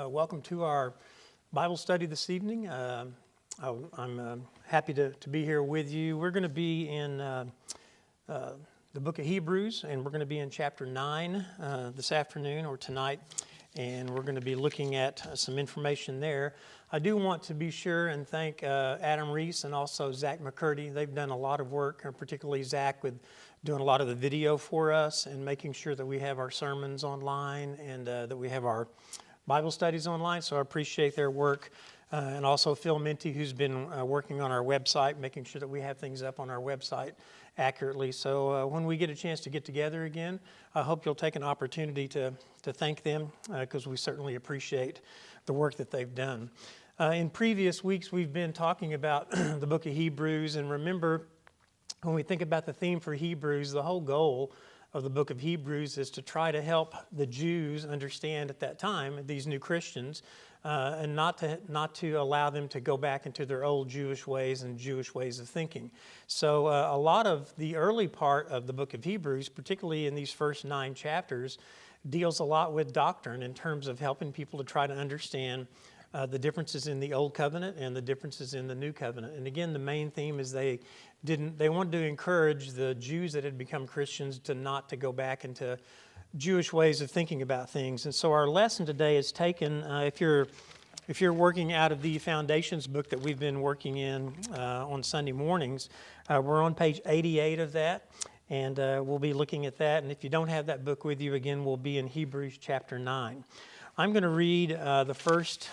Welcome to our Bible study this evening. I'm happy to be here with you. We're going to be in the book of Hebrews, and we're going to be in chapter 9 this afternoon or tonight, and we're going to be looking at some information there. I do want to be sure and thank Adam Reese and also Zach McCurdy. They've done a lot of work, particularly Zach with doing a lot of the video for us and making sure that we have our sermons online and that we have our Bible studies online, so I appreciate their work. And also Phil Minty, who's been working on our website, making sure that we have things up on our website accurately. So when we get a chance to get together again, I hope you'll take an opportunity to thank them because we certainly appreciate the work that they've done. In previous weeks, we've been talking about the book of Hebrews, and remember, when we think about the theme for Hebrews, the whole goal of the book of Hebrews is to try to help the Jews understand at that time, these new Christians, and not to allow them to go back into their old Jewish ways and Jewish ways of thinking. So a lot of the early part of the book of Hebrews, particularly in these first 9 chapters, deals a lot with doctrine in terms of helping people to try to understand the differences in the Old Covenant and the differences in the New Covenant. And again, the main theme is they wanted to encourage the Jews that had become Christians not to go back into Jewish ways of thinking about things. And so our lesson today is taken, if you're working out of the Foundations book that we've been working in on Sunday mornings, we're on page 88 of that, and we'll be looking at that. And if you don't have that book with you, again, we'll be in Hebrews chapter 9. I'm going to read the first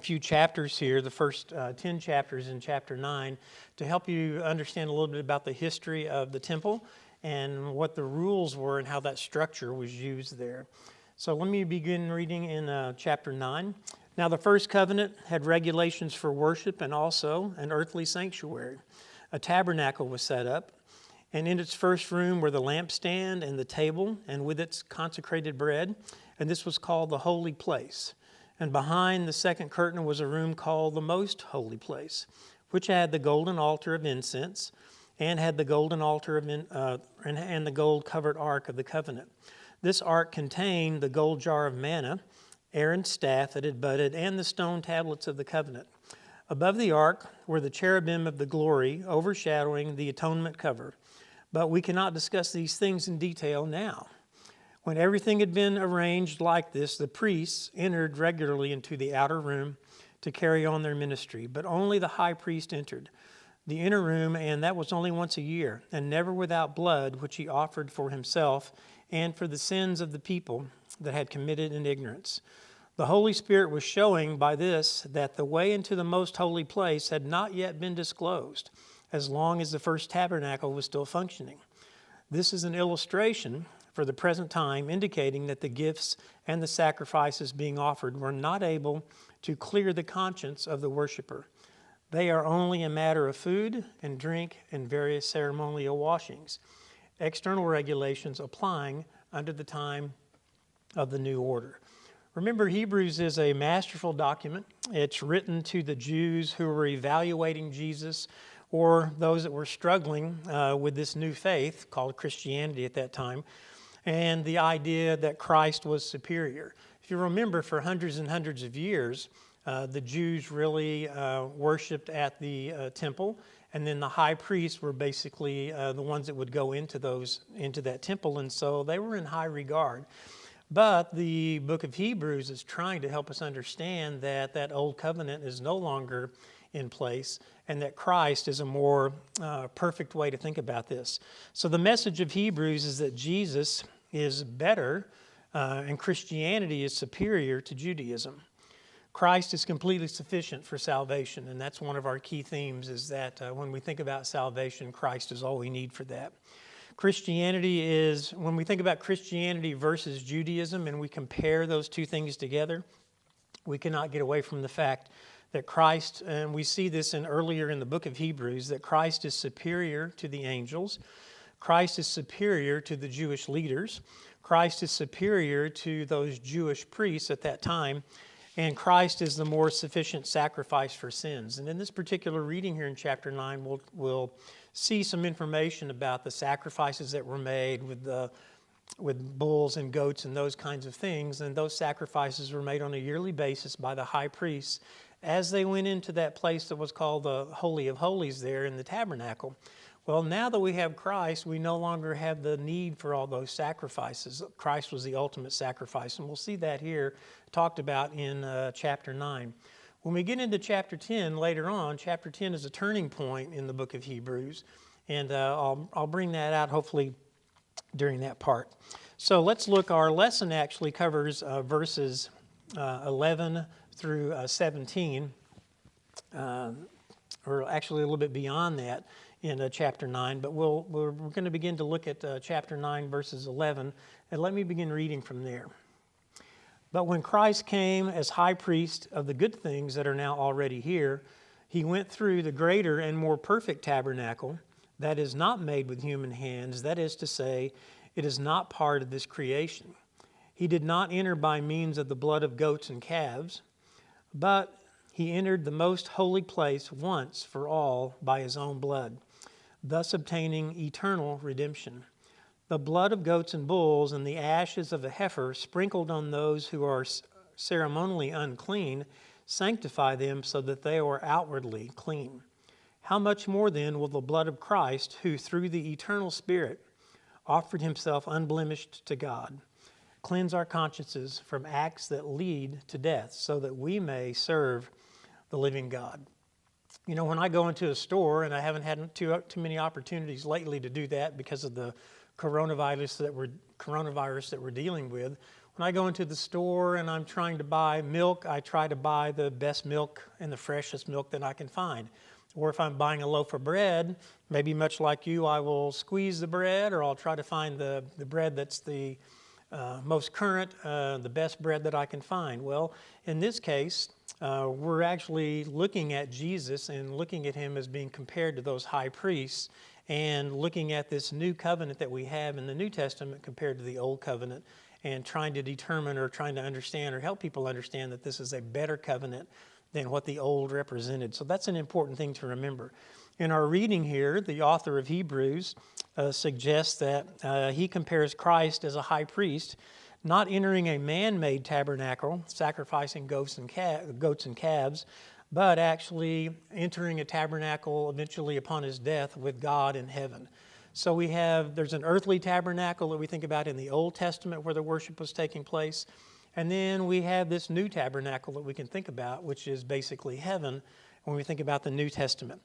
few chapters here, the first 10 chapters in chapter 9, to help you understand a little bit about the history of the temple and what the rules were and how that structure was used there. So let me begin reading in chapter 9. Now the first covenant had regulations for worship and also an earthly sanctuary. A tabernacle was set up, and in its first room were the lampstand and the table, and with its consecrated bread, and this was called the holy place. And behind the second curtain was a room called the most holy place, which had the golden altar of incense, and had the golden altar of and the gold-covered ark of the covenant. This ark contained the gold jar of manna, Aaron's staff that had budded, and the stone tablets of the covenant. Above the ark were the cherubim of the glory, overshadowing the atonement cover. But we cannot discuss these things in detail now. When everything had been arranged like this, the priests entered regularly into the outer room to carry on their ministry, but only the high priest entered the inner room, and that was only once a year, and never without blood, which he offered for himself and for the sins of the people that had committed in ignorance. The Holy Spirit was showing by this that the way into the most holy place had not yet been disclosed, as long as the first tabernacle was still functioning. This is an illustration for the present time, indicating that the gifts and the sacrifices being offered were not able to clear the conscience of the worshiper. They are only a matter of food and drink and various ceremonial washings, external regulations applying under the time of the new order. Remember, Hebrews is a masterful document. It's written to the Jews who were evaluating Jesus, or those that were struggling with this new faith called Christianity at that time, and the idea that Christ was superior. If you remember, for hundreds and hundreds of years, the Jews really worshipped at the temple, and then the high priests were basically the ones that would go into that temple, and so they were in high regard. But the book of Hebrews is trying to help us understand that that old covenant is no longer in place, and that Christ is a more perfect way to think about this. So the message of Hebrews is that Jesus is better and Christianity is superior to Judaism. Christ is completely sufficient for salvation, and that's one of our key themes, is that when we think about salvation, Christ is all we need for that. Christianity is, when we think about Christianity versus Judaism and we compare those two things together, we cannot get away from the fact that Christ, and we see this earlier in the book of Hebrews, that Christ is superior to the angels. Christ is superior to the Jewish leaders. Christ is superior to those Jewish priests at that time. And Christ is the more sufficient sacrifice for sins. And in this particular reading here in chapter 9, we'll see some information about the sacrifices that were made with the with bulls and goats and those kinds of things, and those sacrifices were made on a yearly basis by the high priests as they went into that place that was called the Holy of Holies there in the tabernacle. Well, now that we have Christ, we no longer have the need for all those sacrifices. Christ was the ultimate sacrifice, and we'll see that here talked about in chapter 9. When we get into chapter 10 later on, chapter 10 is a turning point in the book of Hebrews, and I'll bring that out hopefully during that part. So let's look. Our lesson actually covers verses 11 through 17, or actually a little bit beyond that in chapter 9. But we're going to begin to look at chapter 9, verses 11, and let me begin reading from there. But when Christ came as high priest of the good things that are now already here, he went through the greater and more perfect tabernacle that is not made with human hands, that is to say, it is not part of this creation. He did not enter by means of the blood of goats and calves, but he entered the most holy place once for all by his own blood, thus obtaining eternal redemption. The blood of goats and bulls and the ashes of a heifer sprinkled on those who are ceremonially unclean sanctify them so that they are outwardly clean. How much more then will the blood of Christ, who through the eternal Spirit offered himself unblemished to God, cleanse our consciences from acts that lead to death so that we may serve the living God? You know, when I go into a store, and I haven't had too many opportunities lately to do that because of the coronavirus that we're dealing with. When I go into the store and I'm trying to buy milk, I try to buy the best milk and the freshest milk that I can find. Or if I'm buying a loaf of bread, maybe much like you, I will squeeze the bread, or I'll try to find the bread that's the most current, the best bread that I can find. Well, in this case, we're actually looking at Jesus and looking at him as being compared to those high priests, and looking at this new covenant that we have in the New Testament compared to the Old Covenant, and trying to determine or trying to understand or help people understand that this is a better covenant than what the old represented. So that's an important thing to remember. In our reading here, the author of Hebrews suggests that he compares Christ as a high priest, not entering a man-made tabernacle, sacrificing goats and calves, but actually entering a tabernacle eventually upon his death with God in heaven. So there's an earthly tabernacle that we think about in the Old Testament where the worship was taking place. And then we have this new tabernacle that we can think about, which is basically heaven when we think about the New Testament.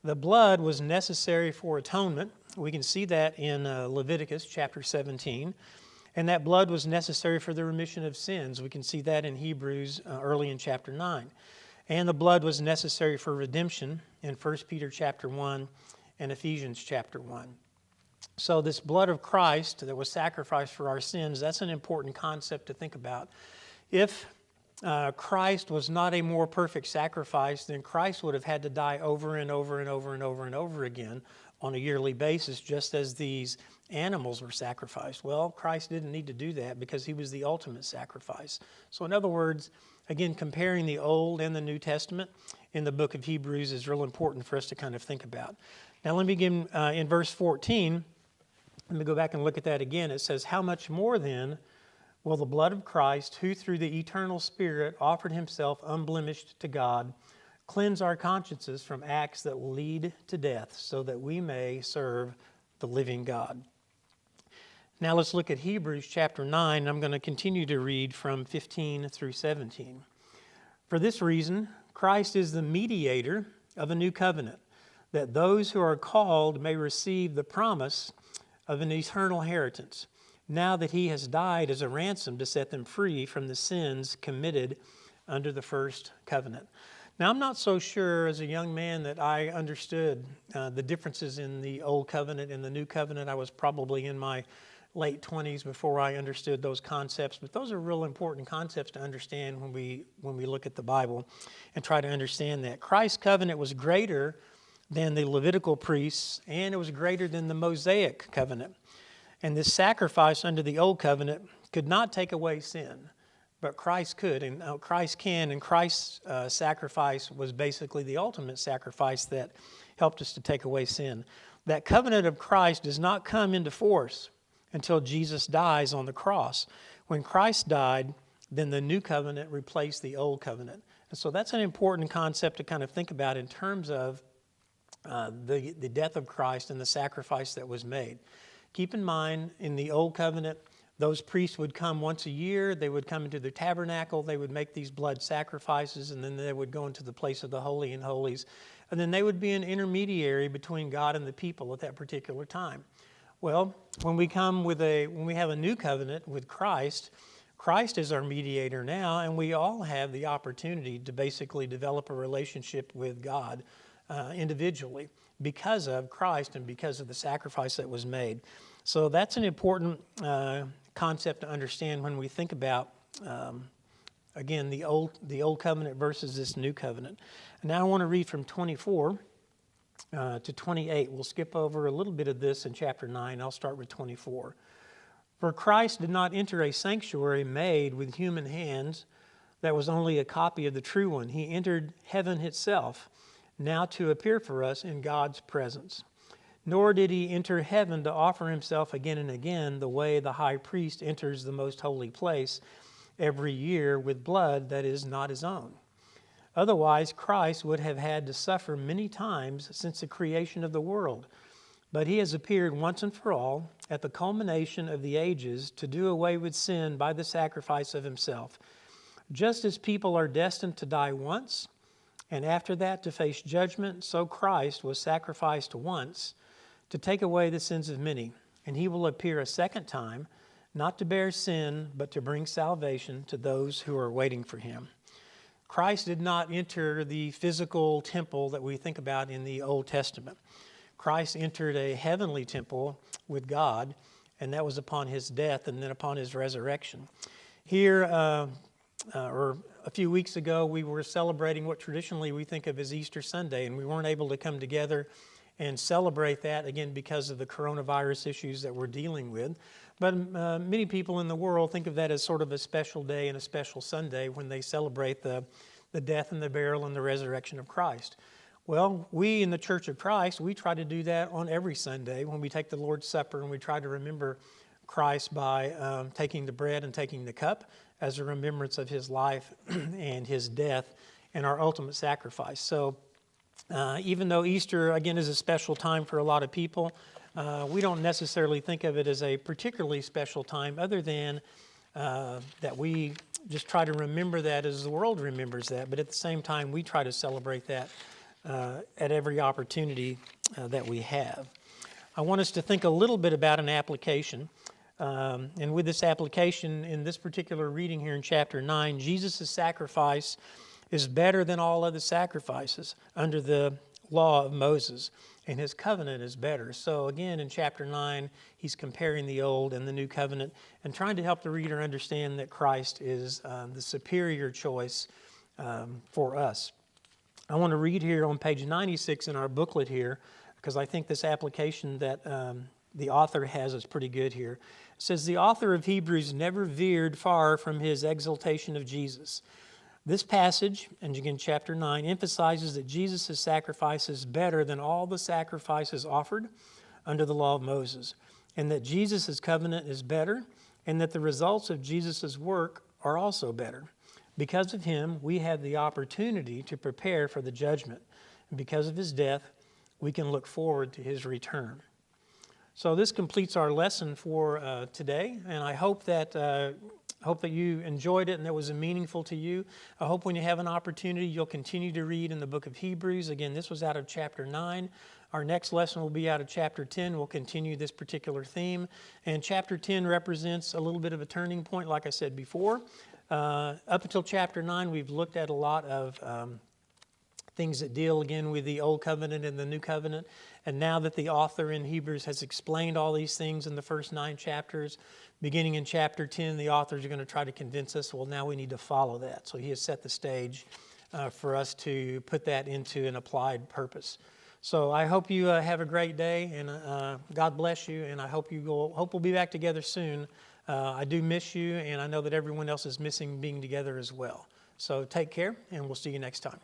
The blood was necessary for atonement. We can see that in Leviticus chapter 17. And that blood was necessary for the remission of sins. We can see that in Hebrews early in chapter 9. And the blood was necessary for redemption in 1 Peter chapter 1 and Ephesians chapter 1. So this blood of Christ that was sacrificed for our sins, that's an important concept to think about. If Christ was not a more perfect sacrifice, then Christ would have had to die over and over and over and over and over again on a yearly basis, just as these animals were sacrificed. Well, Christ didn't need to do that because he was the ultimate sacrifice. So in other words, again, comparing the Old and the New Testament in the book of Hebrews is real important for us to kind of think about. Now let me begin in verse 14. Let me go back and look at that again. It says, how much more then will the blood of Christ, who through the eternal Spirit offered himself unblemished to God, cleanse our consciences from acts that lead to death, so that we may serve the living God. Now let's look at Hebrews chapter 9. I'm going to continue to read from 15 through 17. For this reason, Christ is the mediator of a new covenant, that those who are called may receive the promise of an eternal inheritance, now that he has died as a ransom to set them free from the sins committed under the first covenant. Now, I'm not so sure as a young man that I understood the differences in the Old Covenant and the New Covenant. I was probably in my late 20s before I understood those concepts, but those are real important concepts to understand when we look at the Bible and try to understand that. Christ's covenant was greater than the Levitical priests, and it was greater than the Mosaic covenant. And this sacrifice under the Old Covenant could not take away sin, but Christ could, and Christ can, and Christ's sacrifice was basically the ultimate sacrifice that helped us to take away sin. That covenant of Christ does not come into force until Jesus dies on the cross. When Christ died, then the new covenant replaced the old covenant. And so that's an important concept to kind of think about in terms of the death of Christ and the sacrifice that was made. Keep in mind, in the old covenant, those priests would come once a year. They would come into the tabernacle. They would make these blood sacrifices, and then they would go into the place of the Holy and Holies. And then they would be an intermediary between God and the people at that particular time. Well, when we have a new covenant with Christ, Christ is our mediator now, and we all have the opportunity to basically develop a relationship with God individually because of Christ and because of the sacrifice that was made. So that's an important concept to understand when we think about, again, the old covenant versus this new covenant. And now I want to read from 24 to 28. We'll skip over a little bit of this in chapter 9. I'll start with 24. For Christ did not enter a sanctuary made with human hands that was only a copy of the true one. He entered heaven itself, now to appear for us in God's presence. Nor did he enter heaven to offer himself again and again the way the high priest enters the most holy place every year with blood that is not his own. Otherwise, Christ would have had to suffer many times since the creation of the world. But he has appeared once and for all at the culmination of the ages to do away with sin by the sacrifice of himself. Just as people are destined to die once, and after that to face judgment, so Christ was sacrificed once to take away the sins of many. And he will appear a second time, not to bear sin, but to bring salvation to those who are waiting for him. Christ did not enter the physical temple that we think about in the Old Testament. Christ entered a heavenly temple with God, and that was upon his death and then upon his resurrection. Here, or a few weeks ago, we were celebrating what traditionally we think of as Easter Sunday, and we weren't able to come together and celebrate that, again, because of the coronavirus issues that we're dealing with. But many people in the world think of that as sort of a special day and a special Sunday when they celebrate the death and the burial and the resurrection of Christ. Well, we in the Church of Christ, we try to do that on every Sunday when we take the Lord's Supper, and we try to remember Christ by taking the bread and taking the cup as a remembrance of his life and his death and our ultimate sacrifice. So even though Easter, again, is a special time for a lot of people, we don't necessarily think of it as a particularly special time other than that we just try to remember that as the world remembers that. But at the same time, we try to celebrate that at every opportunity that we have. I want us to think a little bit about an application. And with this application, in this particular reading here in chapter 9, Jesus' sacrifice is better than all other sacrifices under the law of Moses, and his covenant is better. So again, in chapter 9, he's comparing the old and the new covenant and trying to help the reader understand that Christ is the superior choice for us. I want to read here on page 96 in our booklet here, because I think this application that the author has is pretty good here. It says, the author of Hebrews never veered far from his exaltation of Jesus. This passage, and again chapter 9, emphasizes that Jesus' sacrifice is better than all the sacrifices offered under the law of Moses, and that Jesus' covenant is better, and that the results of Jesus' work are also better. Because of him, we have the opportunity to prepare for the judgment. And because of his death, we can look forward to his return. So this completes our lesson for today, and I hope that you enjoyed it and that was meaningful to you. I hope when you have an opportunity, you'll continue to read in the book of Hebrews. Again, this was out of chapter 9. Our next lesson will be out of chapter 10. We'll continue this particular theme. And chapter 10 represents a little bit of a turning point, like I said before. Up until chapter 9, we've looked at a lot of things that deal again with the Old Covenant and the New Covenant. And now that the author in Hebrews has explained all these things in the first 9 chapters, beginning in chapter 10, the authors are going to try to convince us, well, now we need to follow that. So he has set the stage for us to put that into an applied purpose. So I hope you have a great day, and God bless you, and I hope we'll be back together soon. I do miss you, and I know that everyone else is missing being together as well. So take care, and we'll see you next time.